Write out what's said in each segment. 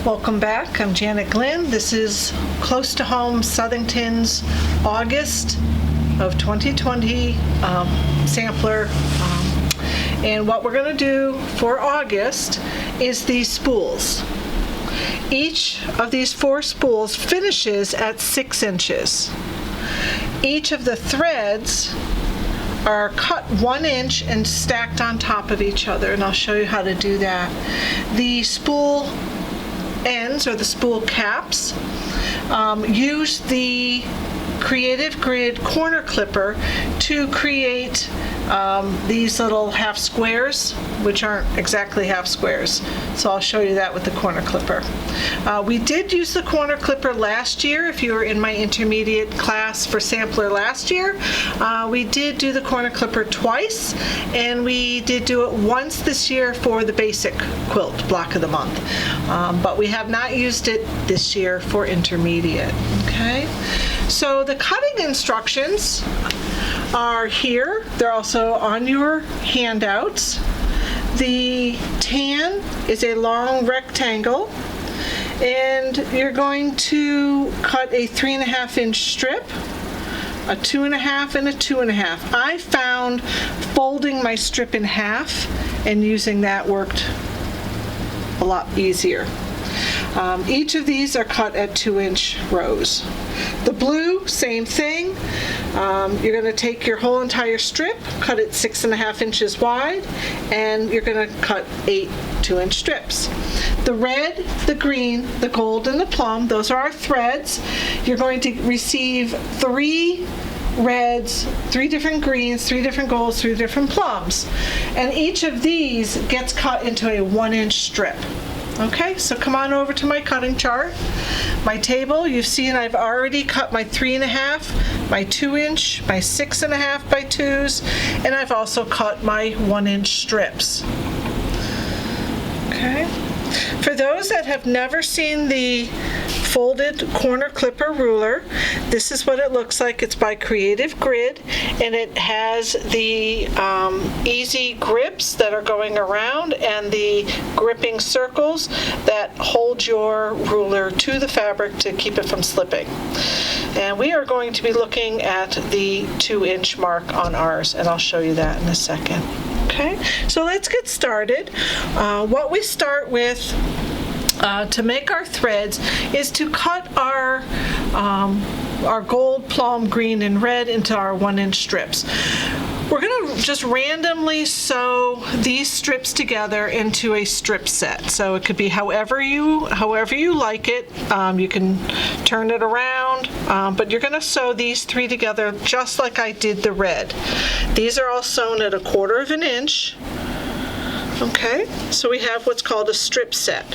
Welcome back. I'm Janet Glynn. This is Close to Home Southington's August of 2020 sampler. And what we're going to do for August is these spools. Each of these 4 spools finishes at 6 inches. Each of the threads are cut 1 inch and stacked on top of each other, and I'll show you how to do that. The spool ends, or the spool caps, use the Creative Grid corner clipper to create these little half squares, which aren't exactly half squares. So I'll show you that with the corner clipper. We did use the corner clipper last year. If you were in my intermediate class for sampler last year, we did do the corner clipper twice, and we did do it once this year for the basic quilt block of the month. But we have not used it this year for intermediate. Okay, so the cutting instructions are here. They're also on your handouts. The tan is a long rectangle, and you're going to cut a 3.5 inch strip, a 2.5 and a 2.5. I found folding my strip in half and using that worked a lot easier. Each of these are cut at 2-inch rows. The blue, same thing. You're going to take your whole entire strip, cut it 6.5 inches wide, and you're going to cut 8 2-inch strips. The red, the green, the gold, and the plum, those are our threads. You're going to receive 3 reds, 3 different greens, 3 different golds, 3 different plums. And each of these gets cut into a 1-inch strip. Okay, so come on over to my cutting chart. My table, you've seen I've already cut my 3.5, my 2-inch, my 6.5 by 2s, and I've also cut my 1-inch strips. Okay. For those that have never seen the folded corner clipper ruler, this is what it looks like. It's by Creative Grid, and it has the easy grips that are going around and the gripping circles that hold your ruler to the fabric to keep it from slipping. And we are going to be looking at the 2-inch mark on ours, and I'll show you that in a second. Okay, so let's get started. What we start with to make our threads is to cut our gold, plum, green, and red into our 1-inch strips. We're going to just randomly sew these strips together into a strip set. So it could be however you like it. You can turn it around, but you're going to sew these 3 together just like I did the red. These are all sewn at 1/4 inch. Okay, so we have what's called a strip set.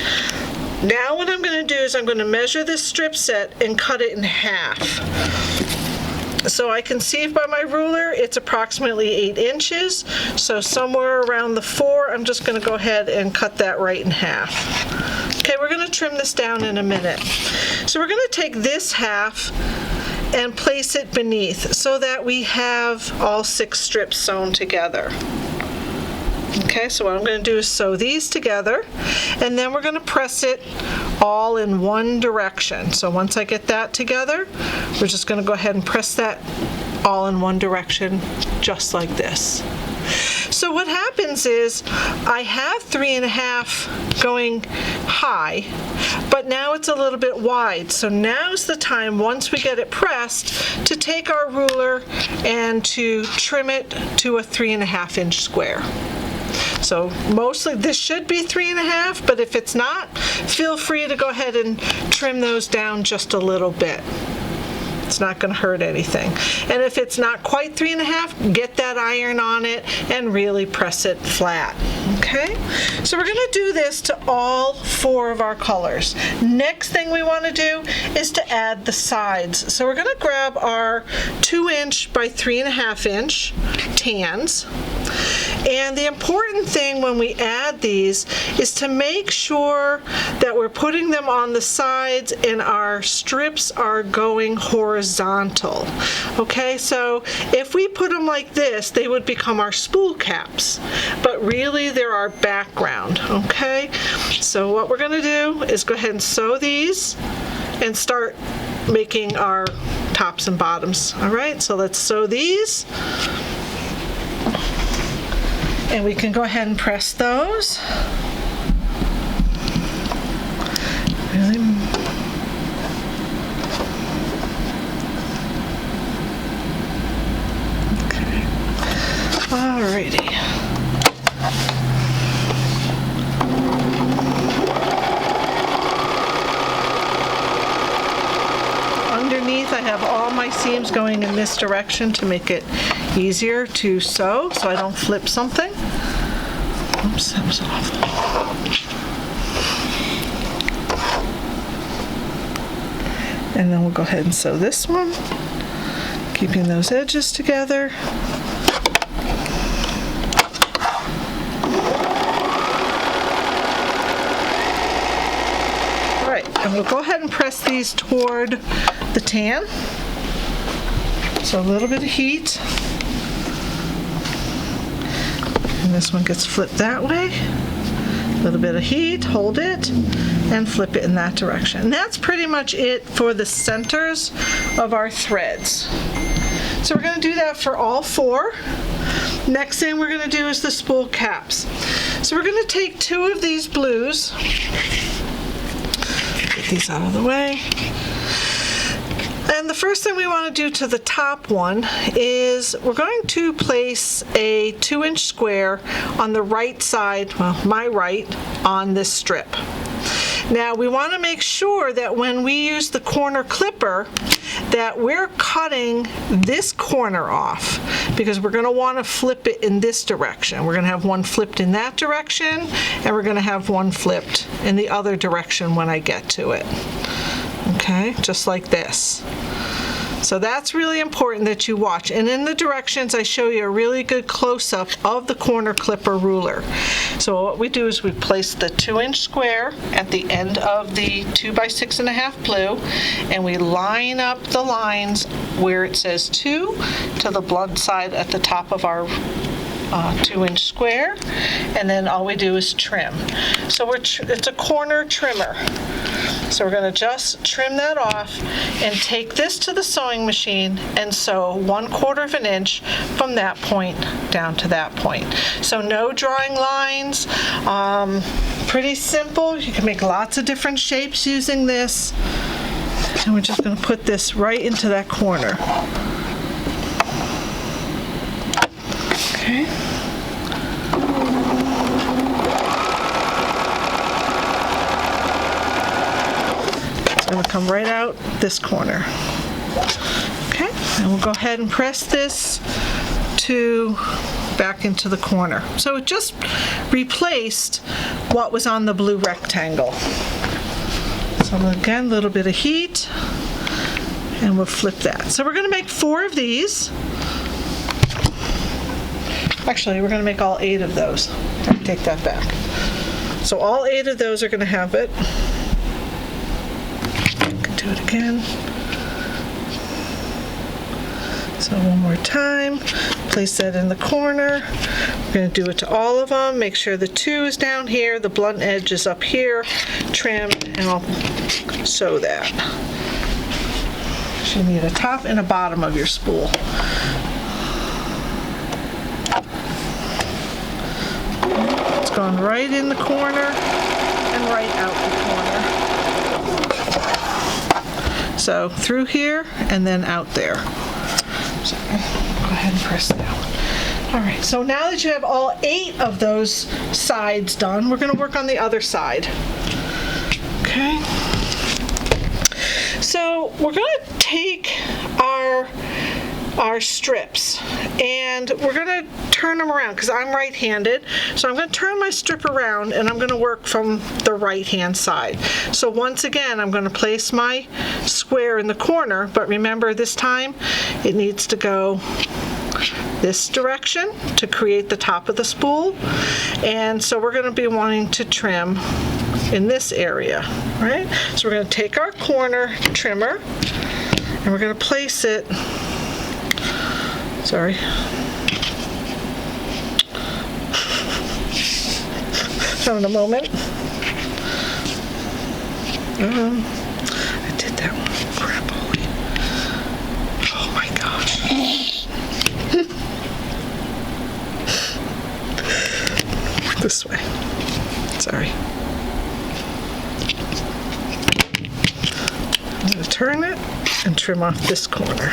Now what I'm going to do is I'm going to measure this strip set and cut it in half. So I can see by my ruler it's approximately 8 inches. So somewhere around the 4, I'm just going to go ahead and cut that right in half. Okay, we're going to trim this down in a minute. So we're going to take this half and place it beneath so that we have all 6 strips sewn together. Okay, so what I'm going to do is sew these together, and then we're going to press it all in one direction. So once I get that together, we're just going to go ahead and press that all in one direction, just like this. So what happens is I have 3.5 going high, but now it's a little bit wide. So now's the time, once we get it pressed, to take our ruler and to trim it to a 3.5 inch square. So mostly this should be 3.5, but if it's not, feel free to go ahead and trim those down just a little bit. It's not going to hurt anything. And if it's not quite 3.5, get that iron on it and really press it flat. Okay? So we're going to do this to all 4 of our colors. Next thing we want to do is to add the sides. So we're going to grab our 2-inch by 3.5 inch tans, And the important thing when we add these is to make sure that we're putting them on the sides and our strips are going horizontal. Okay, so if we put them like this, they would become our spool caps, but really they're our background. Okay, so what we're going to do is go ahead and sew these and start making our tops and bottoms. All right, so let's sew these, and we can go ahead and press those. Really. Okay. Alrighty. Underneath, I have all my seams going in this direction to make it easier to sew so I don't flip something. Oops, that was awful. And then we'll go ahead and sew this one, keeping those edges together. All right, and we'll go ahead and press these toward the tan. So a little bit of heat. And this one gets flipped that way. A little bit of heat, hold it, and flip it in that direction. And that's pretty much it for the centers of our threads. So we're going to do that for all four. Next thing we're going to do is the spool caps. So we're going to take two of these blues. Get these out of the way. And the first thing we want to do to the top one is we're going to place a 2-inch square on the right side, well, my right, on this strip. Now we want to make sure that when we use the corner clipper that we're cutting this corner off, because we're going to want to flip it in this direction. We're going to have one flipped in that direction, and we're going to have one flipped in the other direction when I get to it. Okay, just like this. So that's really important that you watch. And in the directions, I show you a really good close-up of the corner clipper ruler. So what we do is we place the 2-inch square at the end of the 2 by 6.5 blue, and we line up the lines where it says 2 to the blunt side at the top of our 2-inch square, and then all we do is trim. So it's a corner trimmer. So we're going to just trim that off and take this to the sewing machine and sew 1/4 inch from that point down to that point. So no drawing lines, pretty simple. You can make lots of different shapes using this. And we're just going to put this right into that corner. Okay. It's going to come right out this corner. Okay, and we'll go ahead and press this back into the corner. So it just replaced what was on the blue rectangle. So again, a little bit of heat, and we'll flip that. So we're going to make 4 of these. Actually, we're going to make all 8 of those. Take that back. So all 8 of those are going to have it. Do it again. So one more time, place that in the corner. We're going to do it to all of them. Make sure the 2 is down here, the blunt edge is up here, trim, and I'll sew that. So you need a top and a bottom of your spool. It's going right in the corner and right out the corner. So through here and then out there. So go ahead and press that one. All right, so now that you have all 8 of those sides done, we're going to work on the other side. Okay. So we're going to take our strips and we're going to turn them around because I'm right-handed. So I'm going to turn my strip around and I'm going to work from the right-hand side. So once again, I'm going to place my square in the corner, but remember this time it needs to go this direction to create the top of the spool. And so we're going to be wanting to trim in this area, right? So we're going to take our corner trimmer and we're going to place it, sorry, having a moment. I did that one. Crap, holy. Oh my gosh. This way. Sorry. I'm going to turn it and trim off this corner.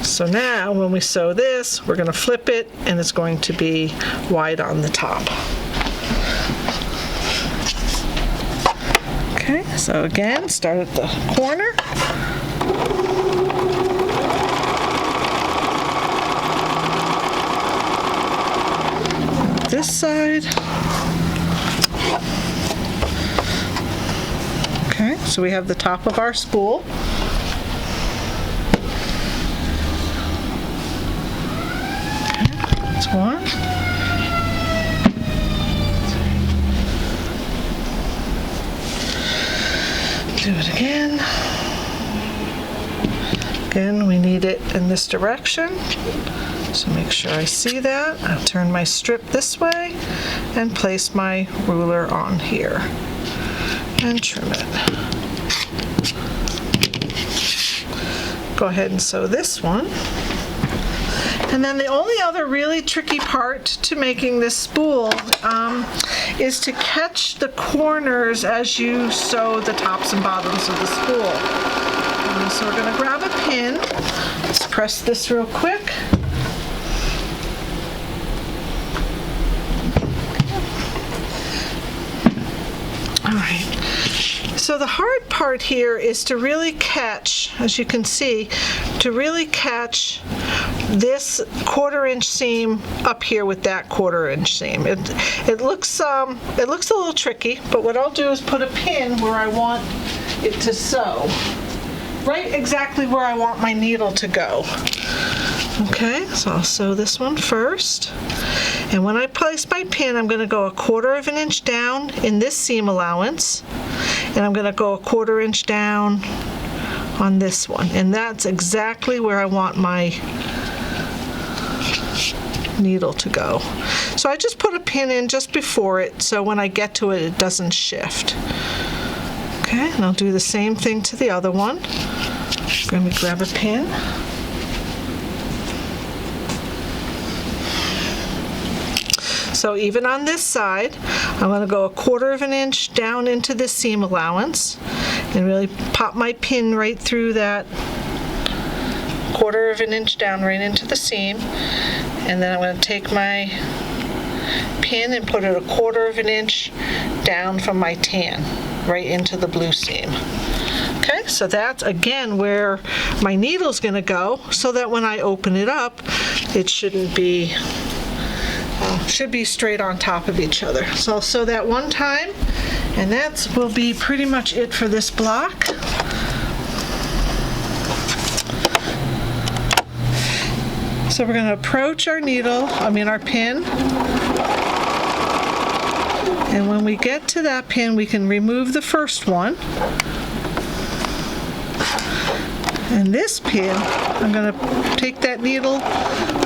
So now when we sew this, we're going to flip it and it's going to be wide on the top. Okay, so again, start at the corner. This side. Okay, so we have the top of our spool. Okay, that's one. Do it again. Again, we need it in this direction. So make sure I see that. I'll turn my strip this way and place my ruler on here and trim it. Go ahead and sew this one. And then the only other really tricky part to making this spool is to catch the corners as you sew the tops and bottoms of the spool. So we're going to grab a pin. Let's press this real quick. All right. So the hard part here is to really catch, as you can see, to really catch this 1/4 inch seam up here with that 1/4 inch seam. It looks a little tricky, but what I'll do is put a pin where I want it to sew, right exactly where I want my needle to go. Okay, so I'll sew this one first. And when I place my pin, I'm going to go 1/4 inch down in this seam allowance, and I'm going to go 1/4 inch down on this one. And that's exactly where I want my needle to go. So I just put a pin in just before it, so when I get to it, it doesn't shift. Okay, and I'll do the same thing to the other one. Let me grab a pin. So even on this side, I'm going to go 1/4 inch down into this seam allowance and really pop my pin right through that 1/4 inch down right into the seam. And then I'm going to take my pin and put it 1/4 inch down from my tan right into the blue seam. Okay, so that's again where my needle's going to go, so that when I open it up, it shouldn't be should be straight on top of each other. So I'll sew that one time, and that will be pretty much it for this block. So we're going to approach our needle, our pin, and when we get to that pin, we can remove the first one. And this pin, I'm going to take that needle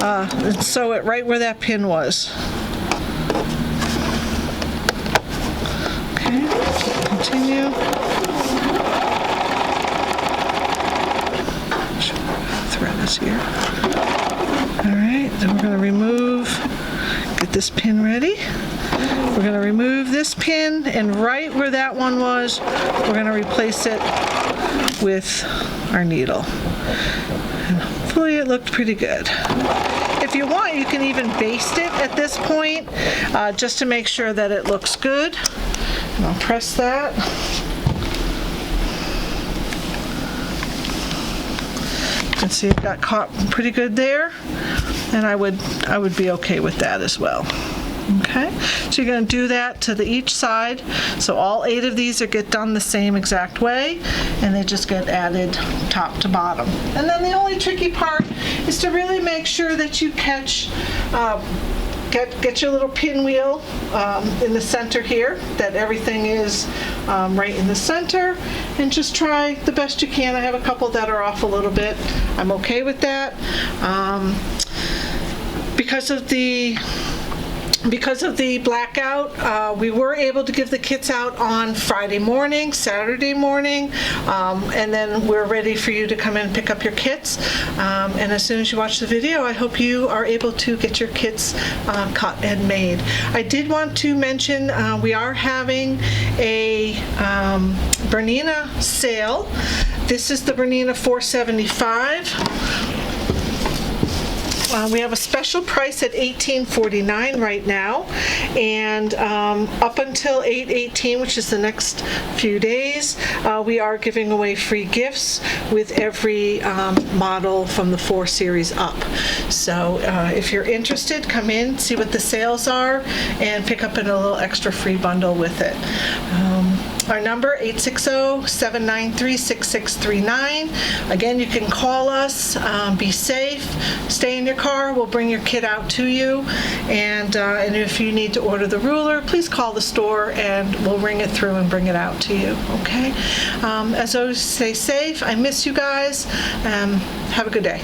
and sew it right where that pin was. Okay, continue. Thread is here. All right, then we're going to get this pin ready. We're going to remove this pin, and right where that one was, we're going to replace it with our needle. And hopefully it looked pretty good. If you want, you can even baste it at this point, just to make sure that it looks good. And I'll press that. You can see it got caught pretty good there, and I would be okay with that as well. Okay. Okay, so you're going to do that to each side. So all 8 of these get done the same exact way, and they just get added top to bottom. And then the only tricky part is to really make sure that you catch, get your little pinwheel in the center here, that everything is right in the center, and just try the best you can. I have a couple that are off a little bit. I'm okay with that. Because of the blackout, we were able to give the kits out on Friday morning, Saturday morning, and then we're ready for you to come in and pick up your kits. And as soon as you watch the video, I hope you are able to get your kits cut and made. I did want to mention we are having a Bernina sale. This is the Bernina 475. We have a special price at $18.49 right now, and up until 8/18, which is the next few days, we are giving away free gifts with every model from the 4 Series up. So if you're interested, come in, see what the sales are, and pick up a little extra free bundle with it. Our number, 860-793-6639. Again, you can call us. Be safe. Stay in your car. We'll bring your kit out to you. And if you need to order the ruler, please call the store and we'll ring it through and bring it out to you. Okay? As always, stay safe. I miss you guys. Have a good day.